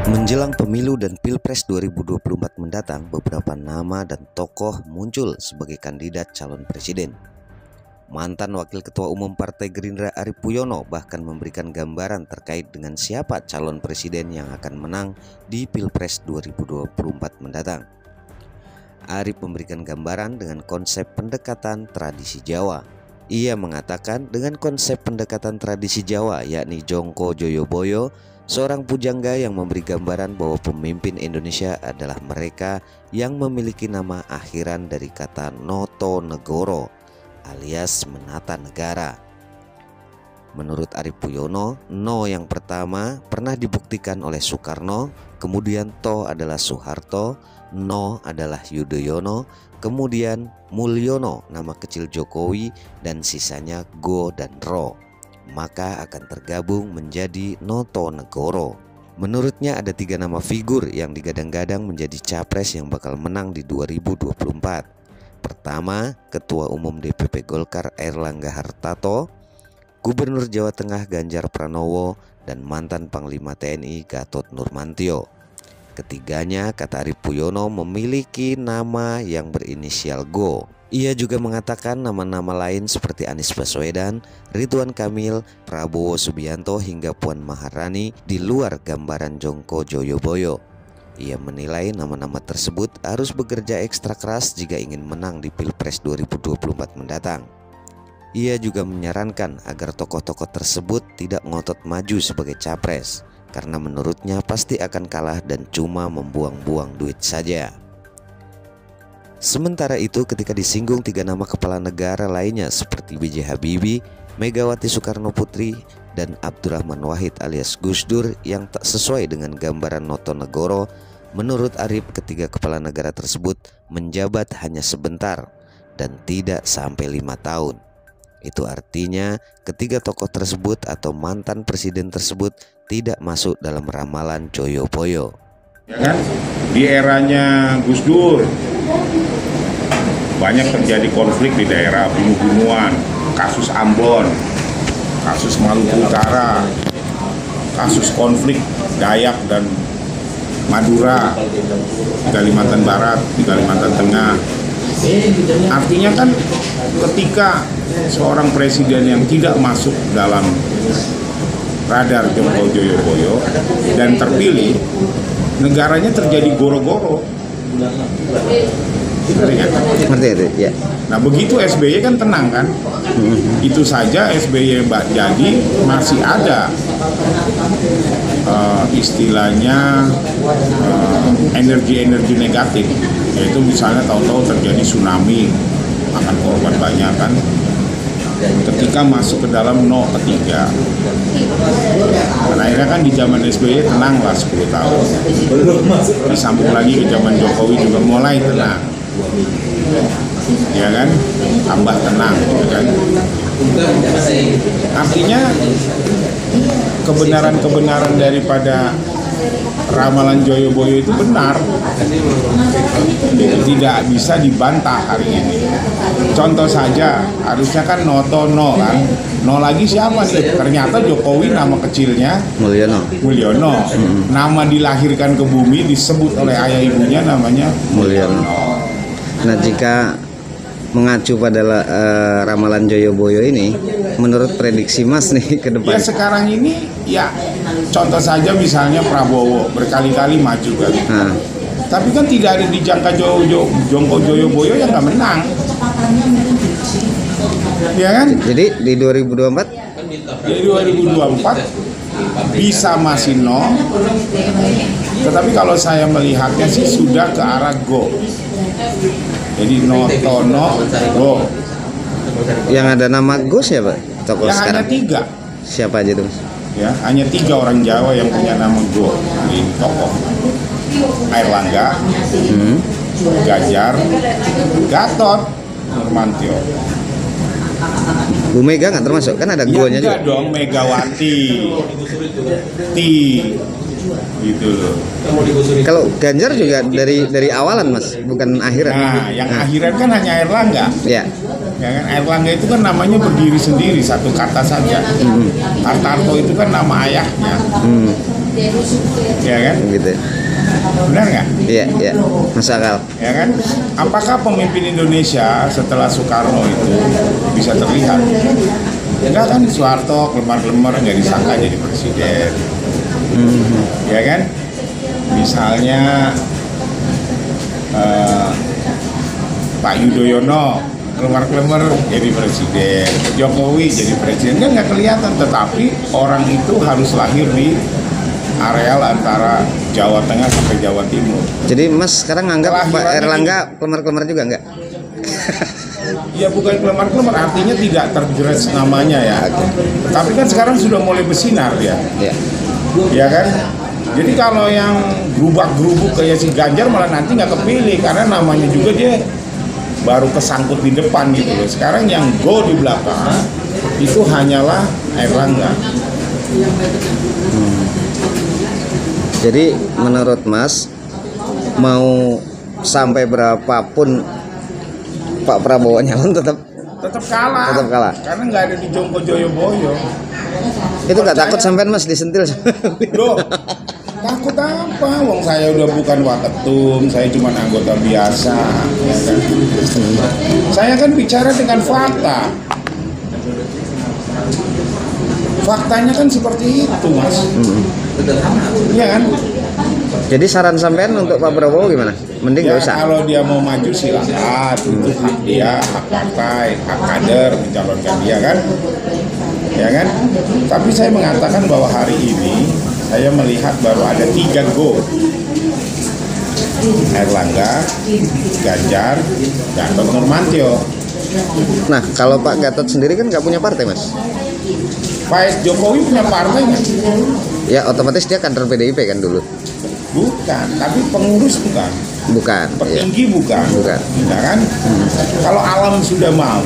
Menjelang pemilu dan Pilpres 2024 mendatang, beberapa nama dan tokoh muncul sebagai kandidat calon presiden. Mantan Wakil Ketua Umum Partai Gerindra Arief Puyono bahkan memberikan gambaran terkait dengan siapa calon presiden yang akan menang di Pilpres 2024 mendatang. Arief memberikan gambaran dengan konsep pendekatan tradisi Jawa. Ia mengatakan dengan konsep pendekatan tradisi Jawa, yakni Jongko Joyoboyo, seorang pujangga yang memberi gambaran bahwa pemimpin Indonesia adalah mereka yang memiliki nama akhiran dari kata Noto Negoro alias menata negara. Menurut Arief Puyono, No yang pertama pernah dibuktikan oleh Soekarno, kemudian To adalah Soeharto, No adalah Yudhoyono, kemudian Mulyono nama kecil Jokowi, dan sisanya Go dan Ro. Maka akan tergabung menjadi Noto Negoro. Menurutnya ada 3 nama figur yang digadang-gadang menjadi capres yang bakal menang di 2024. Pertama, Ketua Umum DPP Golkar Airlangga Hartarto, Gubernur Jawa Tengah Ganjar Pranowo, dan mantan Panglima TNI Gatot Nurmantio. Ketiganya, kata Arief Puyono, memiliki nama yang berinisial Go. Ia juga mengatakan nama-nama lain seperti Anies Baswedan, Ridwan Kamil, Prabowo Subianto hingga Puan Maharani di luar gambaran Jongko Joyoboyo. Ia menilai nama-nama tersebut harus bekerja ekstra keras jika ingin menang di Pilpres 2024 mendatang. Ia juga menyarankan agar tokoh-tokoh tersebut tidak ngotot maju sebagai capres, karena menurutnya pasti akan kalah dan cuma membuang-buang duit saja. Sementara itu, ketika disinggung 3 nama kepala negara lainnya seperti B.J. Habibie, Megawati Soekarno Putri, dan Abdurrahman Wahid alias Gus Dur yang tak sesuai dengan gambaran Noto Negoro, menurut Arief ketiga kepala negara tersebut menjabat hanya sebentar dan tidak sampai 5 tahun. Itu artinya ketiga tokoh tersebut atau mantan presiden tersebut tidak masuk dalam ramalan Joyoboyo. Ya kan? Di eranya Gus Dur banyak terjadi konflik di daerah gunung-gunungan, kasus Ambon, kasus Maluku Utara, kasus konflik Dayak dan Madura, di Kalimantan Barat, di Kalimantan Tengah. Artinya kan ketika seorang presiden yang tidak masuk dalam radar Jongko Joyoboyo dan terpilih, negaranya terjadi goro-goro. Ngerti itu? Ya. Nah begitu SBY kan tenang kan. Itu saja SBY jadi masih ada istilahnya energi-energi negatif, yaitu misalnya tahu-tahu terjadi tsunami, akan korban banyak kan. Ketika masuk ke dalam no ketiga, dan akhirnya kan di zaman SBY tenang lah 10 tahun, disambung lagi ke zaman Jokowi juga mulai tenang, ya kan, tambah tenang gitu kan. Artinya kebenaran-kebenaran daripada ramalan Joyoboyo itu benar, itu tidak bisa dibantah hari ini. Contoh saja, harusnya kan Noto No kan, No lagi siapa nih? Ternyata Jokowi nama kecilnya Mulyono. Nama dilahirkan ke bumi disebut oleh ayah ibunya namanya Mulyono. Nah, jika mengacu pada ramalan Joyoboyo ini, menurut prediksi Mas nih ke depan? Ya sekarang ini ya contoh saja misalnya Prabowo berkali-kali maju kan. Tapi kan tidak ada dijangka Jongko Joyoboyo yang nggak menang. Ya kan? Jadi di 2024? Di 2024 bisa masih no. Tetapi kalau saya melihatnya sih sudah ke arah go. Jadi Noto No Go. Yang ada nama Go siapa? Tokoh Ya sekarang? hanya 3. Siapa aja tuh? Ya hanya 3 orang Jawa yang punya nama Go. Ini tokoh Airlangga, Ganjar, Gatot Nurmantio. Bu Mega nggak termasuk? Kan ada Go-nya juga. Dong, Megawati, gitu loh. Kalau Ganjar juga dari awalan Mas, bukan akhiran. Nah, yang akhiran kan hanya Airlangga. Ya. Ya kan, Airlangga itu kan namanya berdiri sendiri, satu kata saja. Hartarto itu kan nama ayahnya. Ya kan? Gitu. Benar nggak? Iya, iya. Masuk akal. Ya kan? Apakah pemimpin Indonesia setelah Soekarno itu bisa terlihat? Enggak kan, Soeharto kelemar-kelemar nggak disangka jadi presiden. Ya kan? Misalnya Pak Yudhoyono kelemar-kelemar jadi presiden, Jokowi jadi presiden, kan nggak kelihatan. Tetapi orang itu harus lahir di areal antara Jawa Tengah sampai Jawa Timur. Jadi Mas sekarang nganggap Pak Kelahirannya Erlangga kelemar-kelemar juga enggak? Ya bukan kelemar-kelemar, artinya tidak terjerat namanya ya. Tapi kan sekarang sudah mulai bersinar ya. Iya. Ya kan? Jadi kalau yang gerubak-gerubuk kayak si Ganjar malah nanti nggak kepilih karena namanya juga dia baru kesangkut di depan gitu loh. Sekarang yang go di belakang itu hanyalah Erlangga. Jadi menurut Mas mau sampai berapapun Pak Prabowo nyalon tetap kalah. Tetap kalah. Karena nggak ada di Jongko Joyoboyo. itu nggak takut sampean Mas disentil? Loh, takut apa? Wong saya udah bukan waketum, saya cuma anggota biasa. Ya kan? Saya kan bicara dengan fakta. Faktanya kan seperti itu, Mas. Iya kan? Jadi saran sampean untuk Pak Prabowo gimana? Mending Ya, nggak usah. kalau dia mau maju silakan, itu hak dia, hak partai, hak kader mencalonkan dia kan, ya kan. Tapi saya mengatakan bahwa hari ini saya melihat baru ada 3 go: Erlangga, Ganjar, Gatot Nurmantio. Nah kalau Pak Gatot sendiri kan nggak punya partai Mas. Pak Jokowi punya partai nggak? Ya otomatis dia kader PDIP kan dulu. Bukan, tapi pengurus bukan. Bukan. Ya. Petinggi bukan. Bukan. Ya kan? Kalau alam sudah mau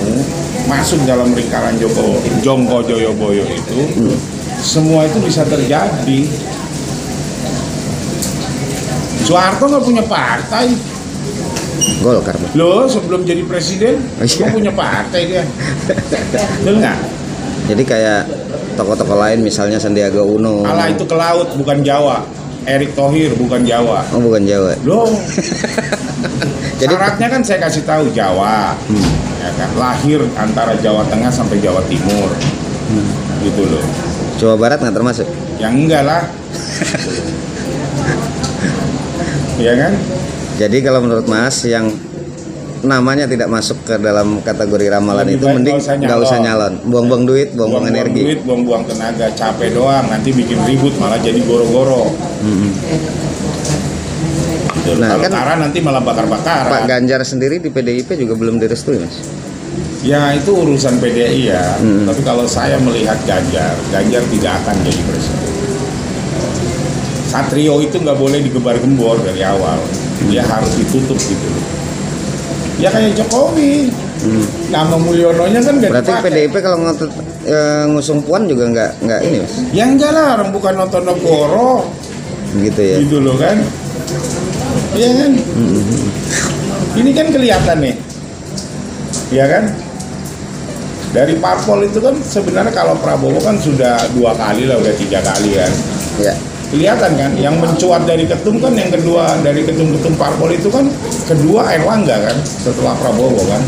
masuk dalam lingkaran Jongko Joyoboyo itu, semua itu bisa terjadi. Soeharto nggak punya partai. Golkar. Loh, sebelum jadi presiden, Oh, iya. dia punya partai dia. Betul nggak? Jadi kayak tokoh-tokoh lain misalnya Sandiaga Uno. Alah, itu ke laut, bukan Jawa. Erick Thohir bukan Jawa. Oh bukan Jawa. Loh, Jadi syaratnya kan saya kasih tahu Jawa, ya kan? Lahir antara Jawa Tengah sampai Jawa Timur, gitu loh. Jawa Barat nggak termasuk. Yang enggak lah, ya kan? Jadi kalau menurut Mas yang namanya tidak masuk ke dalam kategori ramalan Lebih itu baik mending nggak usah nyalon. Buang-buang duit, buang-buang energi. Duit, buang-buang tenaga, capek doang. Nanti bikin ribut malah jadi goro-goro. Nah, Kalau kan Tara nanti malah bakar-bakaran. Pak Ganjar sendiri di PDIP juga belum direstui Mas. Ya itu urusan PDI ya. Tapi kalau saya melihat Ganjar tidak akan jadi presiden. Satrio itu nggak boleh digebar-gembor dari awal. Dia harus ditutup gitu. Ya kayak Jokowi. Nama Mulyononya kan nggak Berarti dipakai. PDIP kalau ngusung Puan juga nggak ini Mas. Ya enggak lah, orang bukan nonton Negoro. Gitu ya. Gitu loh kan. Iya kan? Ini kan kelihatan nih. Iya kan? Dari parpol itu kan sebenarnya kalau Prabowo kan sudah 2 kali lah, udah 3 kali kan. Ya. Kelihatan kan, yang mencuat dari ketum kan yang kedua, dari ketum-ketum parpol itu kan kedua Erlangga kan, setelah Prabowo kan.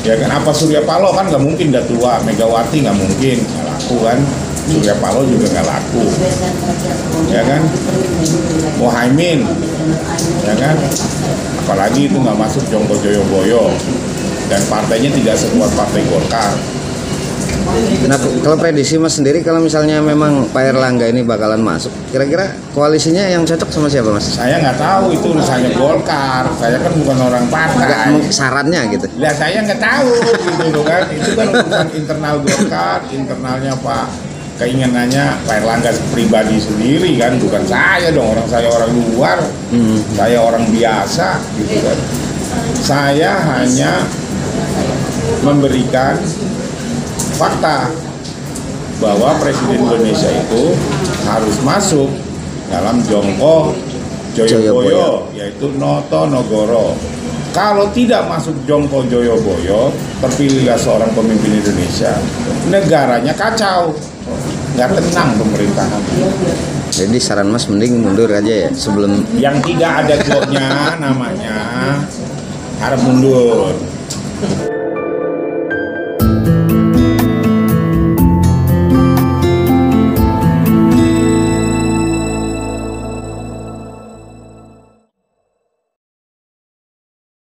Ya kan, apa Surya Paloh kan nggak mungkin, udah tua. Megawati nggak mungkin, nggak laku kan. Surya Paloh juga nggak laku, ya kan. Muhaimin, ya kan. Apalagi itu nggak masuk Jongko Joyoboyo dan partainya tidak sekuat partai Golkar. Nah kalau prediksi Mas sendiri kalau misalnya memang Pak Erlangga ini bakalan masuk, kira-kira koalisinya yang cocok sama siapa Mas? Saya nggak tahu, itu urusannya Golkar. Saya kan bukan orang partai. Sarannya gitu. Ya saya nggak tahu gitu loh kan. Itu kan urusan internal Golkar, internalnya Pak. Keinginannya Pak Erlangga pribadi sendiri kan, bukan saya dong. Saya orang luar, saya orang biasa gitu kan. Saya hanya memberikan fakta bahwa Presiden Indonesia itu harus masuk dalam Jongko Joyoboyo, yaitu Noto Nogoro. Kalau tidak masuk Jongko Joyoboyo, terpilihlah seorang pemimpin Indonesia, negaranya kacau, nggak tenang pemerintahan. Jadi saran Mas mending mundur aja ya sebelum Yang tidak ada goknya namanya harap mundur.